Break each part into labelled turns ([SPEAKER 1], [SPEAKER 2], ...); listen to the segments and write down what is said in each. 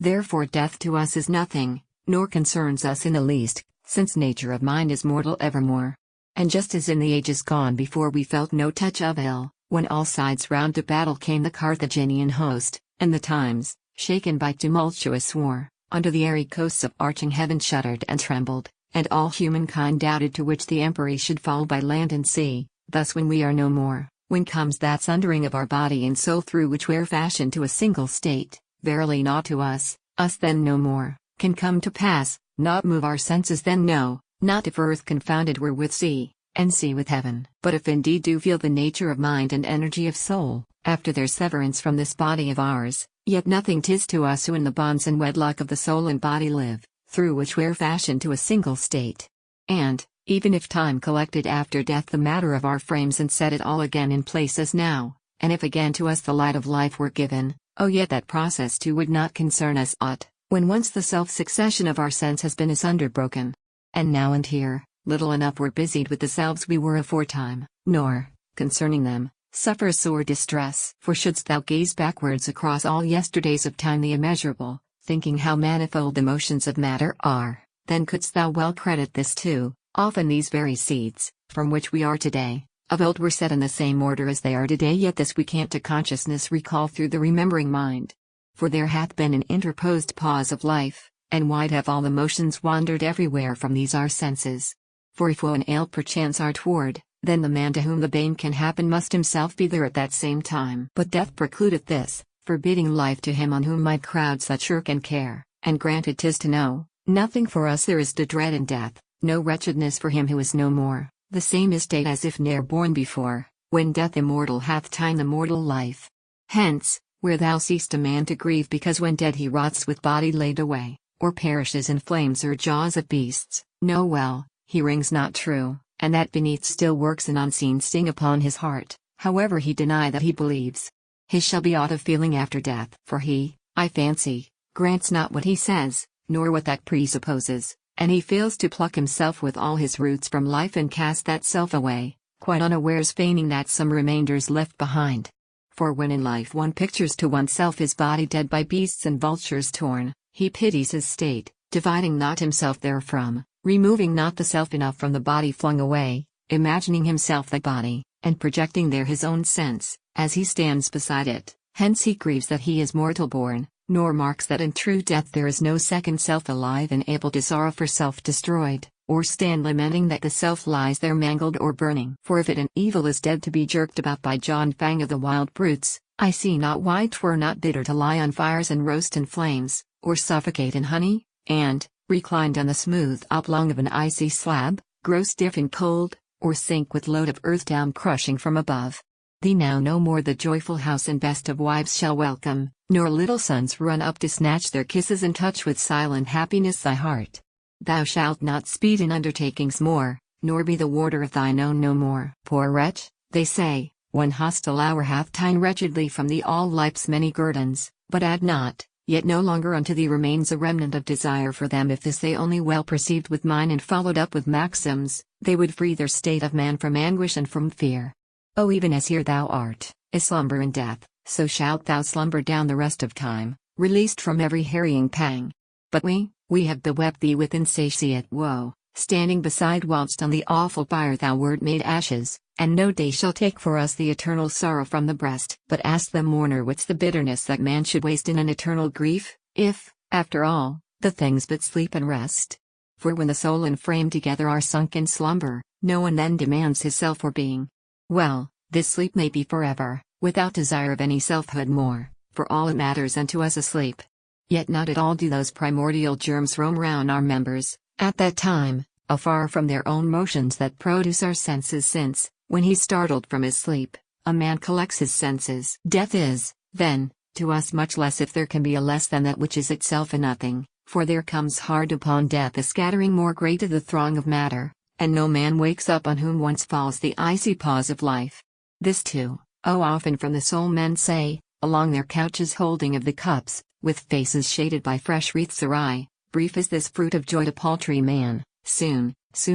[SPEAKER 1] Therefore death to us is nothing, nor concerns us in the least, since nature of mind is mortal evermore. And just as in the ages gone before we felt no touch of ill, when all sides round to battle came the Carthaginian host, and the times, shaken by tumultuous war, under the airy coasts of arching heaven shuddered and trembled, and all humankind doubted to which the empery should fall by land and sea, thus when we are no more, when comes that sundering of our body and soul through which we're fashioned to a single state, verily not to us then no more, can come to pass, not move our senses then no, not if earth confounded were with sea, and sea with heaven. But if indeed do feel the nature of mind and energy of soul, after their severance from this body of ours, yet nothing 'tis to us who in the bonds and wedlock of the soul and body live, through which we're fashioned to a single state. And, even if time collected after death the matter of our frames and set it all again in place as now, and if again to us the light of life were given, oh yet that process too would not concern us aught, when once the self-succession of our sense has been asunder broken. And now and here, little enough we're busied with the selves we were aforetime, nor, concerning them, suffer sore distress. For shouldst thou gaze backwards across all yesterdays of time the immeasurable, thinking how manifold the motions of matter are, then couldst thou well credit this too, often these very seeds, from which we are today, of old were set in the same order as they are today, yet this we can't to consciousness recall through the remembering mind. For there hath been an interposed pause of life, and wide have all the motions wandered everywhere from these our senses. For if woe and ail perchance are toward, then the man to whom the bane can happen must himself be there at that same time. But death precludeth this, forbidding life to him on whom might crowd such irk and care, and granted 'tis to know, nothing for us there is to dread in death, no wretchedness for him who is no more, the same estate as if ne'er born before, when death immortal hath ta'en the mortal life. Hence, where thou seest a man to grieve because when dead he rots with body laid away, or perishes in flames or jaws of beasts, know well, he rings not true, and that beneath still works an unseen sting upon his heart, however he deny that he believes. His shall be aught of feeling after death. For he, I fancy, grants not what he says, nor what that presupposes, and he fails to pluck himself with all his roots from life and cast that self away, quite unawares feigning that some remainder's left behind. For when in life one pictures to oneself his body dead by beasts and vultures torn, he pities his state, dividing not himself therefrom, removing not the self enough from the body flung away, imagining himself the body, and projecting there his own sense, as he stands beside it. Hence he grieves that he is mortal born, nor marks that in true death there is no second self alive and able to sorrow for self destroyed, or stand lamenting that the self lies there mangled or burning. For if it an evil is dead to be jerked about by jaw and fang of the wild brutes, I see not why 'twere not bitter to lie on fires and roast in flames, or suffocate in honey, and, reclined on the smooth oblong of an icy slab, grow stiff and cold, or sink with load of earth down crushing from above. Thee now no more the joyful house and best of wives shall welcome, nor little sons run up to snatch their kisses and touch with silent happiness thy heart. Thou shalt not speed in undertakings more, nor be the warder of thine own no more. Poor wretch, they say, one hostile hour hath ta'en wretchedly from thee all life's many guerdons, but add not, yet no longer unto thee remains a remnant of desire for them. If this they only well perceived with mine and followed up with maxims, they would free their state of man from anguish and from fear. Oh, even as here thou art, a slumber in death, so shalt thou slumber down the rest of time, released from every harrying pang. But we have bewept thee with insatiate woe, standing beside whilst on the awful pyre thou wert made ashes, and no day shall take for us the eternal sorrow from the breast. But ask the mourner what's the bitterness that man should waste in an eternal grief, if, after all, the things but sleep and rest? For when the soul and frame together are sunk in slumber, no one then demands his self or being. Well, this sleep may be forever, without desire of any selfhood more, for all it matters unto us asleep. Yet not at all do those primordial germs roam round our members, at that time, afar from their own motions that produce our senses, since, when he's startled from his sleep, a man collects his senses. Death is, then, to us much less, if there can be a less than that which is itself a nothing, for there comes hard upon death a scattering more great of the throng of matter, and no man wakes up on whom once falls the icy pause of life. This too, oh often from the soul men say, along their couches holding of the cups, with faces shaded by fresh wreaths awry, brief is this fruit of joy to paltry man, soon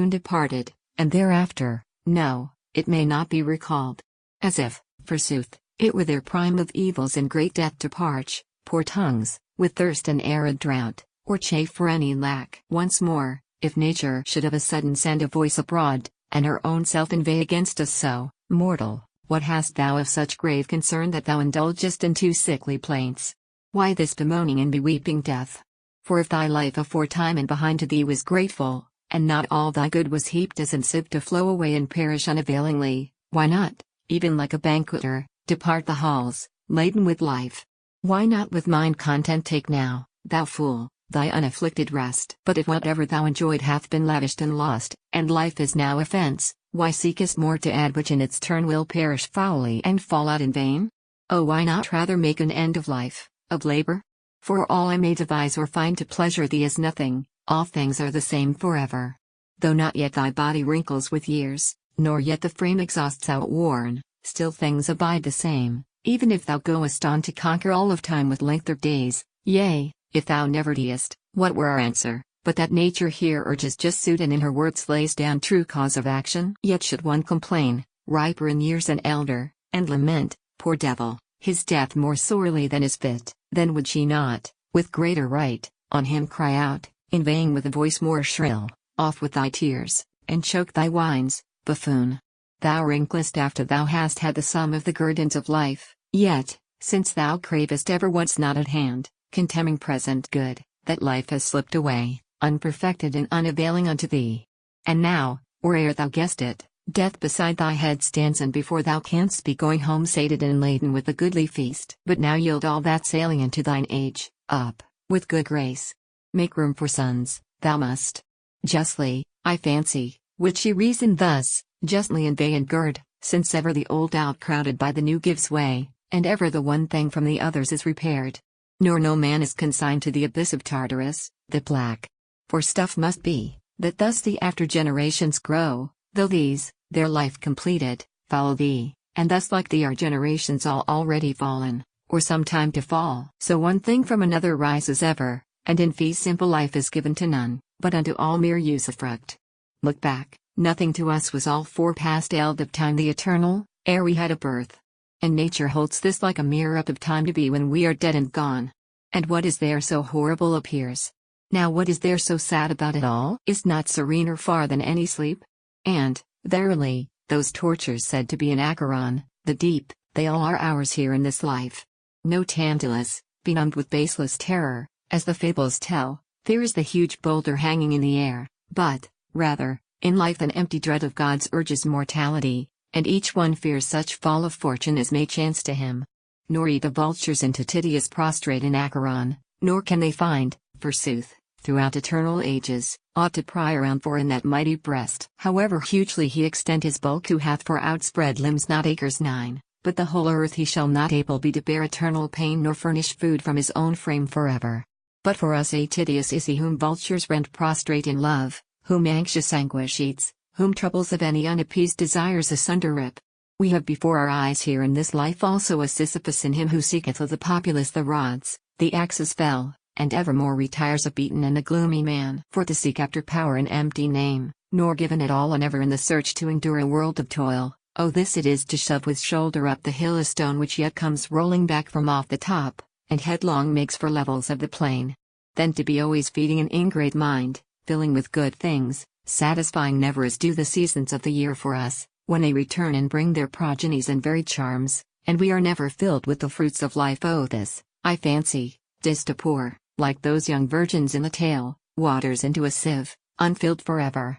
[SPEAKER 1] departed, and thereafter, no, it may not be recalled. As if, forsooth, it were their prime of evils and great death to parch, poor tongues, with thirst and arid drought, or chafe for any lack. Once more, if nature should of a sudden send a voice abroad, and her own self inveigh against us so, mortal, what hast thou of such grave concern that thou indulgest in two sickly plaints? Why this bemoaning and beweeping death? For if thy life aforetime and behind to thee was grateful, and not all thy good was heaped as in sieve to flow away and perish unavailingly, why not, even like a banqueter, depart the halls, laden with life? Why not with mind content take now, thou fool, thy unafflicted rest? But if whatever thou enjoyed hath been lavished and lost, and life is now offence, why seekest more to add which in its turn will perish foully and fall out in vain? Oh, why not rather make an end of life, of labor? For all I may devise or find to pleasure thee is nothing, all things are the same forever. Though not yet thy body wrinkles with years, nor yet the frame exhausts outworn, still things abide the same, even if thou goest on to conquer all of time with length of days, yea, if thou never diest, what were our answer, but that nature here urges just suit and in her words lays down true cause of action? Yet should one complain, riper in years and elder, and lament, poor devil, his death more sorely than is fit, then would she not, with greater right, on him cry out, inveighing with a voice more shrill, off with thy tears, and choke thy whines, buffoon. Thou wrinklest after thou hast had the sum of the guerdons of life, yet, since thou cravest ever what's not at hand, contemning present good, that life has slipped away, unperfected and unavailing unto thee. And now, or ere thou guessed it, death beside thy head stands, and before thou canst be going home sated and laden with a goodly feast. But now yield all that sailing into thine age, up, with good grace. Make room for sons, thou must. Justly, I fancy, would she reason thus, justly inveigh and gird, since ever the old outcrowded by the new gives way, and ever the one thing from the others is repaired. Nor no man is consigned to the abyss of Tartarus, the black. For stuff must be, that thus the after generations grow, though these, their life completed, follow thee, and thus like thee are generations all already fallen, or some time to fall. So one thing from another rises ever, and in fee simple life is given to none, but unto all mere usufruct. Look back, nothing to us was all for past eld of time the eternal, ere we had a birth. And nature holds this like a mirror up of time to be when we are dead and gone. And what is there so horrible appears? Now what is there so sad about it all? Is not serener far than any sleep? And, verily, those tortures said to be in Acheron, the deep, they all are ours here in this life. No Tantalus, benumbed with baseless terror, as the fables tell, fears the huge boulder hanging in the air, but, rather, in life an empty dread of God's urges mortality, and each one fears such fall of fortune as may chance to him. Nor eat the vultures into Titius prostrate in Acheron, nor can they find, forsooth, throughout eternal ages, aught to pry around for in that mighty breast. However hugely he extend his bulk who hath for outspread limbs not acres 9, but the whole earth he shall not able be to bear eternal pain nor furnish food from his own frame forever. But for us a Titius is he whom vultures rend prostrate in love, whom anxious anguish eats, whom troubles of any unappeased desires asunder rip. We have before our eyes here in this life also a Sisyphus in him who seeketh of the populace the rods, the axes fell, and evermore retires a beaten and a gloomy man. For to seek after power an empty name, nor given at all and ever in the search to endure a world of toil, oh this it is to shove with shoulder up the hill a stone which yet comes rolling back from off the top, and headlong makes for levels of the plain. Then to be always feeding an ingrate mind, filling with good things, satisfying never as do the seasons of the year for us, when they return and bring their progenies and varied charms, and we are never filled with the fruits of life. Oh this, I fancy, dis to pour, like those young virgins in the tale, waters into a sieve, unfilled forever.